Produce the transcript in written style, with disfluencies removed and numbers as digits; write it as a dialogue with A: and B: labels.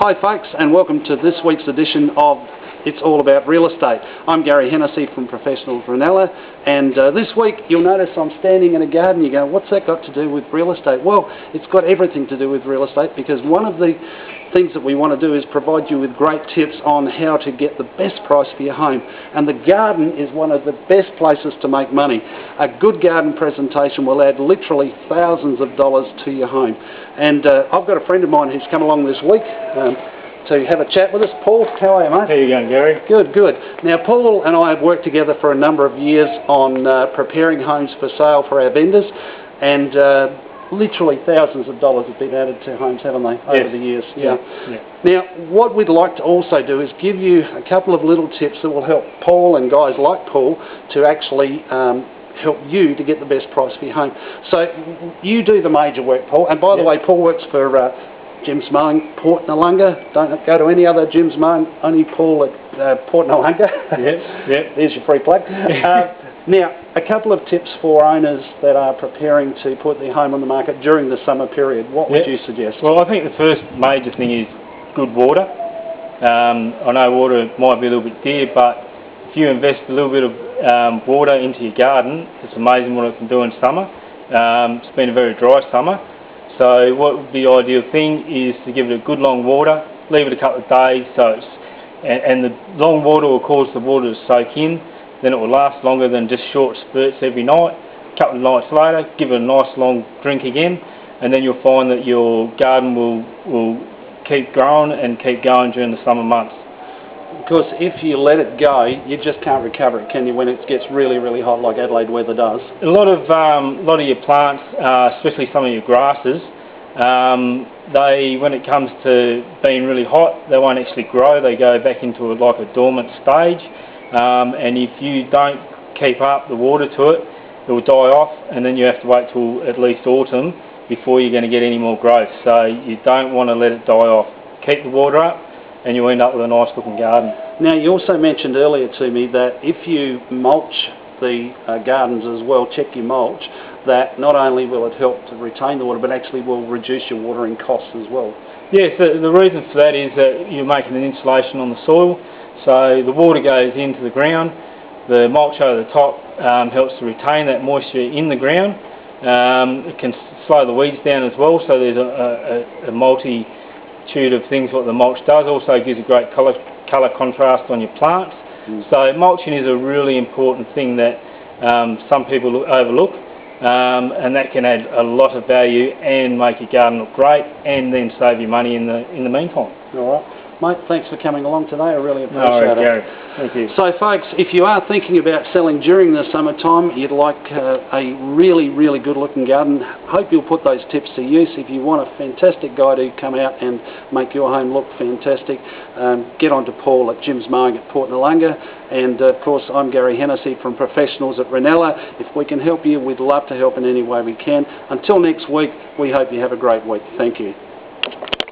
A: Hi folks, and welcome to this week's edition of It's All About Real Estate. I'm Gary Hennessy from Professionals Reynella, and this week you'll notice I'm standing in a garden. You go, what's that got to do with real estate? Well, it's got everything to do with real estate, because one of the things that we want to do is provide you with great tips on how to get the best price for your home. And the garden is one of the best places to make money. A good garden presentation will add literally thousands of dollars to your home. And I've got a friend of mine who's come along this week to have a chat with us. Paul, how are you, mate?
B: How you going, Gary?
A: Good, good. Now, Paul and I have worked together for a number of years on preparing homes for sale for our vendors, and literally thousands of dollars have been added to homes, haven't they, over the years? Yeah. Now, what we'd like to also do is give you a couple of little tips that will help Paul and guys like Paul to actually help you to get the best price for your home. So you do the major work, Paul, and by the way, Paul works for Jim's Mowing, Port Noarlunga. Don't go to any other Jim's Mowing, only Paul at Port Noarlunga. Yep. There's your free plug. Now, a couple of tips for owners that are preparing to put their home on the market during the summer period. What would you suggest?
B: Well, I think the first major thing is good water. I know water might be a little bit dear, but if you invest a little bit of water into your garden, it's amazing what it can do in summer. It's been a very dry summer. So what would be the ideal thing is to give it a good long water, leave it a couple of days, and the long water will cause the water to soak in, then it will last longer than just short spurts every night. A couple of nights later, give it a nice long drink again, and then you'll find that your garden will keep growing and keep going during the summer months.
A: Because if you let it go, you just can't recover it, can you, when it gets really, really hot like Adelaide weather does?
B: A lot of your plants, especially some of your grasses, when it comes to being really hot, they won't actually grow. They go back into like a dormant stage, and if you don't keep up the water to it, it will die off, and then you have to wait till at least autumn before you're going to get any more growth. So you don't want to let it die off. Keep the water up, and you end up with a nice looking garden.
A: Now, you also mentioned earlier to me that if you mulch the gardens as well, check your mulch, that not only will it help to retain the water, but actually will reduce your watering costs as well.
B: Yes, the reason for that is that you're making an insulation on the soil, so the water goes into the ground. The mulch over the top helps to retain that moisture in the ground. It can slow the weeds down as well, so there's a multitude of things what the mulch does. Also gives a great colour contrast on your plants. So mulching is a really important thing that some people overlook, and that can add a lot of value and make your garden look great, and then save you money in the meantime. All right.
A: Mate, thanks for coming along today. I really appreciate it.
B: Gary. Thank you.
A: So, folks, if you are thinking about selling during the summertime, you'd like a really, really good-looking garden, hope you'll put those tips to use. If you want a fantastic guy to come out and make your home look fantastic, get on to Paul at Jim's Mowing at Port Noarlunga. And, of course, I'm Gary Hennessy from Professionals at Reynella. If we can help you, we'd love to help in any way we can. Until next week, we hope you have a great week. Thank you.